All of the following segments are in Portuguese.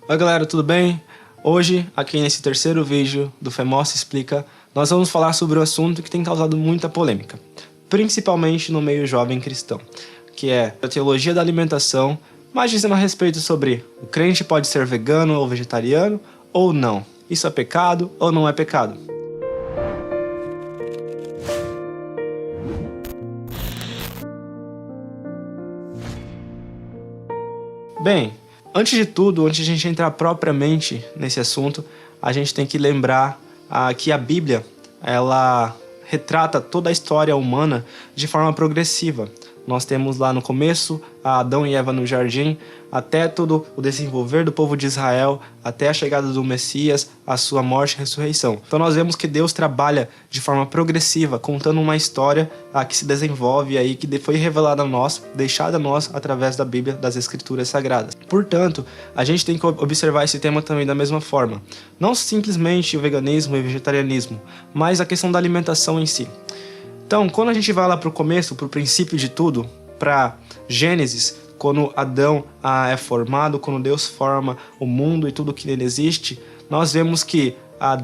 Oi galera, tudo bem? Hoje, aqui nesse terceiro vídeo do FEMOS Explica, nós vamos falar sobre um assunto que tem causado muita polêmica, principalmente no meio jovem cristão, que é a teologia da alimentação, mas dizendo a respeito sobre o crente pode ser vegano ou vegetariano ou não. Isso é pecado ou não é pecado? Bem, antes de tudo, antes de a gente entrar propriamente nesse assunto, a gente tem que lembrar que a Bíblia, ela retrata toda a história humana de forma progressiva. Nós temos lá no começo Adão e Eva no jardim, até todo o desenvolver do povo de Israel, até a chegada do Messias, a sua morte e ressurreição. Então nós vemos que Deus trabalha de forma progressiva, contando uma história que se desenvolve aí, que foi revelada a nós, deixada a nós através da Bíblia, das Escrituras Sagradas. Portanto, a gente tem que observar esse tema também da mesma forma. Não simplesmente o veganismo e o vegetarianismo, mas a questão da alimentação em si. Então, quando a gente vai lá para o começo, para o princípio de tudo, para Gênesis, quando Adão é formado, quando Deus forma o mundo e tudo que nele existe, nós vemos que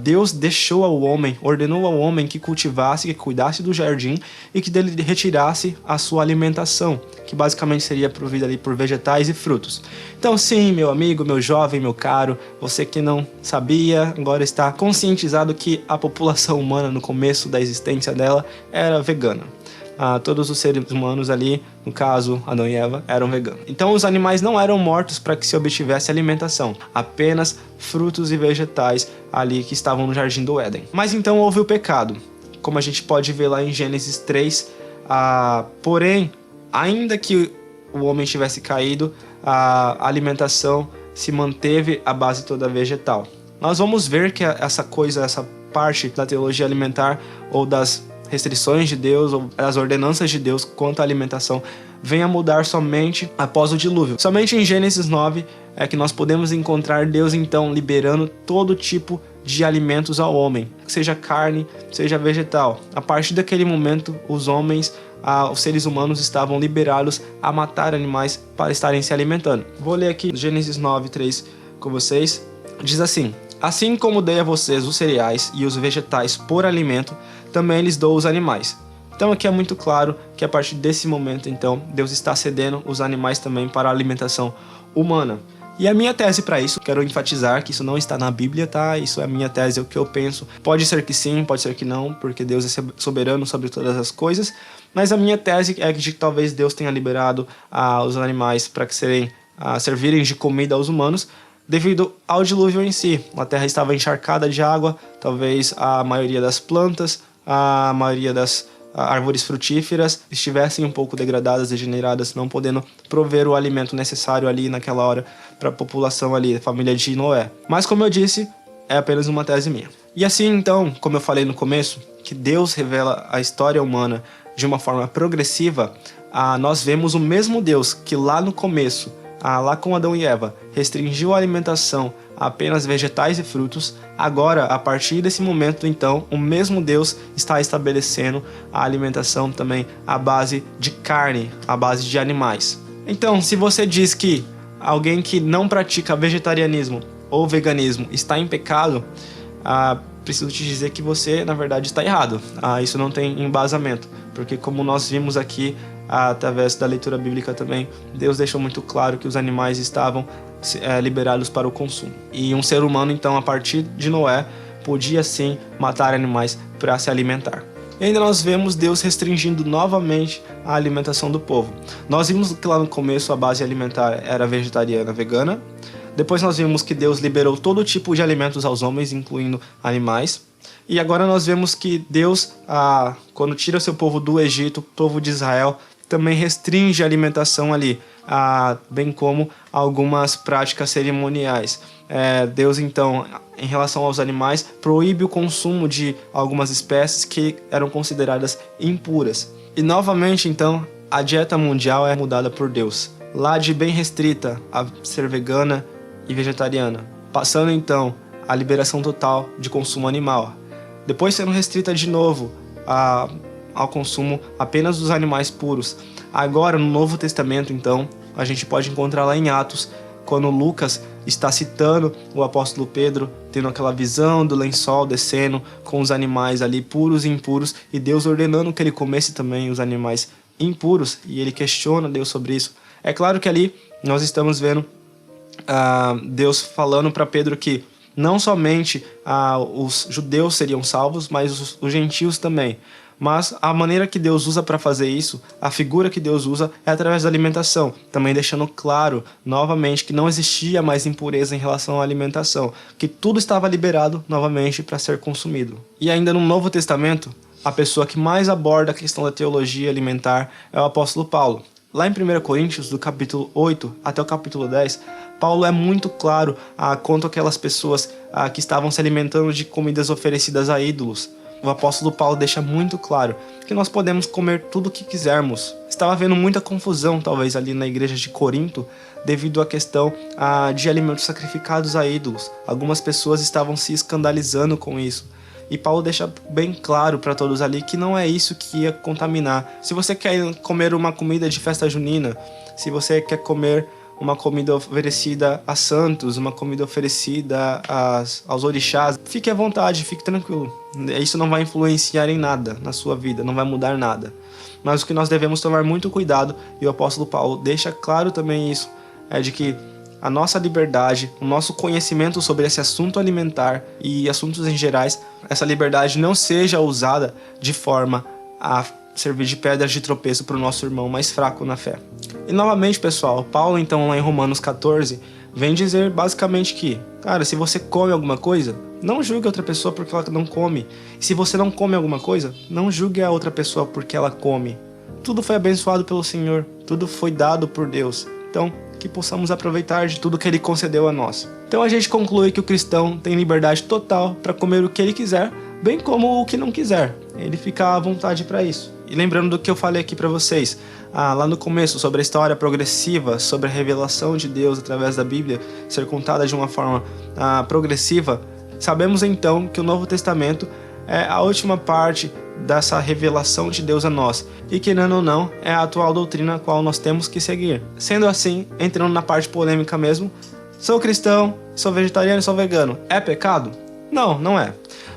Deus deixou ao homem, ordenou ao homem que cultivasse, que cuidasse do jardim e que dele retirasse a sua alimentação, que basicamente seria provida ali por vegetais e frutos. Então sim, meu amigo, meu jovem, meu caro, você que não sabia, agora está conscientizado que a população humana no começo da existência dela era vegana. Todos os seres humanos ali, no caso Adão e Eva, eram veganos. Então os animais não eram mortos para que se obtivesse alimentação, apenas frutos e vegetais ali que estavam no jardim do Éden. Mas então houve o pecado, como a gente pode ver lá em Gênesis 3, porém, ainda que o homem tivesse caído, a alimentação se manteve à base toda vegetal. Nós vamos ver que essa parte da teologia alimentar ou das restrições de Deus ou as ordenanças de Deus quanto à alimentação vem a mudar somente após o dilúvio. Somente em Gênesis 9 é que nós podemos encontrar Deus então liberando todo tipo de alimentos ao homem, seja carne, seja vegetal. A partir daquele momento, os homens, os seres humanos estavam liberados a matar animais para estarem se alimentando. Vou ler aqui Gênesis 9:3 com vocês. Diz assim: assim como dei a vocês os cereais e os vegetais por alimento, também lhes dou os animais. Então aqui é muito claro que a partir desse momento, então, Deus está cedendo os animais também para a alimentação humana. E a minha tese para isso, quero enfatizar que isso não está na Bíblia, tá? Isso é a minha tese, é o que eu penso. Pode ser que sim, pode ser que não, porque Deus é soberano sobre todas as coisas. Mas a minha tese é de que talvez Deus tenha liberado os animais para que servirem de comida aos humanos, devido ao dilúvio em si. A terra estava encharcada de água, talvez a maioria das plantas, a maioria das árvores frutíferas estivessem um pouco degradadas, degeneradas, não podendo prover o alimento necessário ali naquela hora para a população ali, a família de Noé. Mas como eu disse, é apenas uma tese minha. E assim então, como eu falei no começo, que Deus revela a história humana de uma forma progressiva, nós vemos o mesmo Deus que lá no começo, lá com Adão e Eva, restringiu a alimentação a apenas vegetais e frutos. Agora, a partir desse momento, então, o mesmo Deus está estabelecendo a alimentação também à base de carne, à base de animais. Então, se você diz que alguém que não pratica vegetarianismo ou veganismo está em pecado, preciso te dizer que você, na verdade, está errado. Isso não tem embasamento, porque como nós vimos aqui, através da leitura bíblica também, Deus deixou muito claro que os animais estavam liberados para o consumo. E um ser humano, então, a partir de Noé, podia sim matar animais para se alimentar. E ainda nós vemos Deus restringindo novamente a alimentação do povo. Nós vimos que lá no começo a base alimentar era vegetariana, vegana. Depois nós vimos que Deus liberou todo tipo de alimentos aos homens, incluindo animais. E agora nós vemos que Deus, quando tira o seu povo do Egito, o povo de Israel, também restringe a alimentação ali, bem como algumas práticas cerimoniais. Deus, então, em relação aos animais, proíbe o consumo de algumas espécies que eram consideradas impuras. E novamente, então, a dieta mundial é mudada por Deus. Lá de bem restrita a ser vegana e vegetariana, passando então a liberação total de consumo animal. Depois sendo restrita de novo ao consumo apenas dos animais puros. Agora, no Novo Testamento, então, a gente pode encontrar lá em Atos, quando Lucas está citando o apóstolo Pedro, tendo aquela visão do lençol descendo com os animais ali puros e impuros, e Deus ordenando que ele comesse também os animais impuros, e ele questiona Deus sobre isso. É claro que ali nós estamos vendo Deus falando para Pedro que não somente os judeus seriam salvos, mas os gentios também. Mas a maneira que Deus usa para fazer isso, a figura que Deus usa é através da alimentação, também deixando claro novamente que não existia mais impureza em relação à alimentação, que tudo estava liberado novamente para ser consumido. E ainda no Novo Testamento, a pessoa que mais aborda a questão da teologia alimentar é o apóstolo Paulo. Lá em 1 Coríntios, do capítulo 8 até o capítulo 10, Paulo é muito claro quanto àquelas pessoas que estavam se alimentando de comidas oferecidas a ídolos. O apóstolo Paulo deixa muito claro que nós podemos comer tudo o que quisermos. Estava havendo muita confusão, talvez, ali na igreja de Corinto, devido à questão de alimentos sacrificados a ídolos. Algumas pessoas estavam se escandalizando com isso. E Paulo deixa bem claro para todos ali que não é isso que ia contaminar. Se você quer comer uma comida de festa junina, se você quer comer uma comida oferecida a santos, uma comida oferecida aos orixás, fique à vontade, fique tranquilo. Isso não vai influenciar em nada na sua vida, não vai mudar nada. Mas o que nós devemos tomar muito cuidado, e o apóstolo Paulo deixa claro também isso, é de que a nossa liberdade, o nosso conhecimento sobre esse assunto alimentar e assuntos em gerais, essa liberdade não seja usada de forma a servir de pedra de tropeço para o nosso irmão mais fraco na fé. E novamente, pessoal, Paulo então lá em Romanos 14 vem dizer basicamente que, cara, se você come alguma coisa, não julgue outra pessoa porque ela não come. E se você não come alguma coisa, não julgue a outra pessoa porque ela come. Tudo foi abençoado pelo Senhor, tudo foi dado por Deus. Então, que possamos aproveitar de tudo que Ele concedeu a nós. Então a gente conclui que o cristão tem liberdade total para comer o que ele quiser, bem como o que não quiser. Ele fica à vontade para isso. E lembrando do que eu falei aqui para vocês, lá no começo, sobre a história progressiva, sobre a revelação de Deus através da Bíblia ser contada de uma forma progressiva, sabemos então que o Novo Testamento é a última parte dessa revelação de Deus a nós, e querendo ou não, é a atual doutrina a qual nós temos que seguir. Sendo assim, entrando na parte polêmica mesmo, sou cristão, sou vegetariano, sou vegano, é pecado? Não, não é,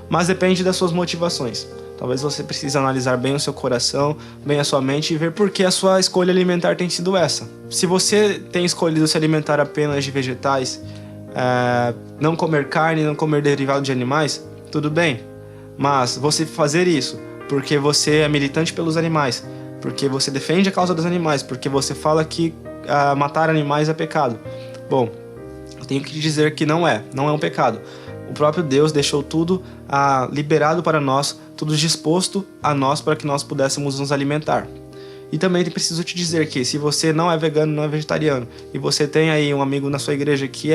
mas depende das suas motivações. Talvez você precise analisar bem o seu coração, bem a sua mente e ver por que a sua escolha alimentar tem sido essa. Se você tem escolhido se alimentar apenas de vegetais, não comer carne, não comer derivado de animais, tudo bem. Mas você fazer isso porque você é militante pelos animais, porque você defende a causa dos animais, porque você fala que matar animais é pecado. Bom, eu tenho que te dizer que não é um pecado. O próprio Deus deixou tudo liberado para nós, tudo disposto a nós para que nós pudéssemos nos alimentar. E também preciso te dizer que se você não é vegano, não é vegetariano, e você tem aí um amigo na sua igreja que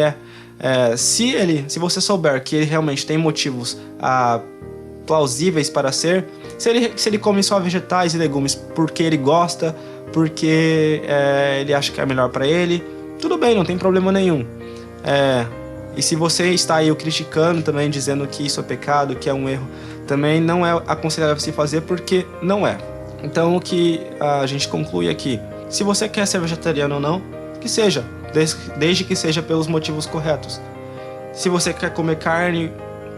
se você souber que ele realmente tem motivos plausíveis para ser, se ele come só vegetais e legumes porque ele gosta, porque ele acha que é melhor para ele, tudo bem, não tem problema nenhum. E se você está aí o criticando também, dizendo que isso é pecado, que é um erro, também não é aconselhável se fazer, porque não é. Então o que a gente conclui aqui, se você quer ser vegetariano ou não, que seja, desde que seja pelos motivos corretos. Se você quer comer carne,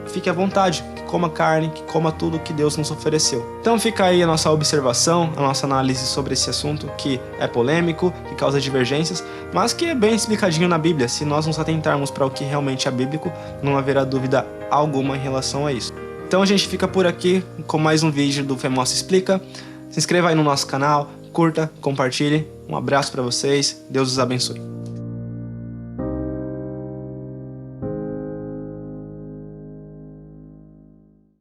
fique à vontade, que coma carne, que coma tudo que Deus nos ofereceu. Então fica aí a nossa observação, a nossa análise sobre esse assunto que é polêmico, que causa divergências, mas que é bem explicadinho na Bíblia. Se nós nos atentarmos para o que realmente é bíblico, não haverá dúvida alguma em relação a isso. Então a gente fica por aqui com mais um vídeo do FEMOSSA Explica. Se inscreva aí no nosso canal, curta, compartilhe. Um abraço para vocês, Deus os abençoe.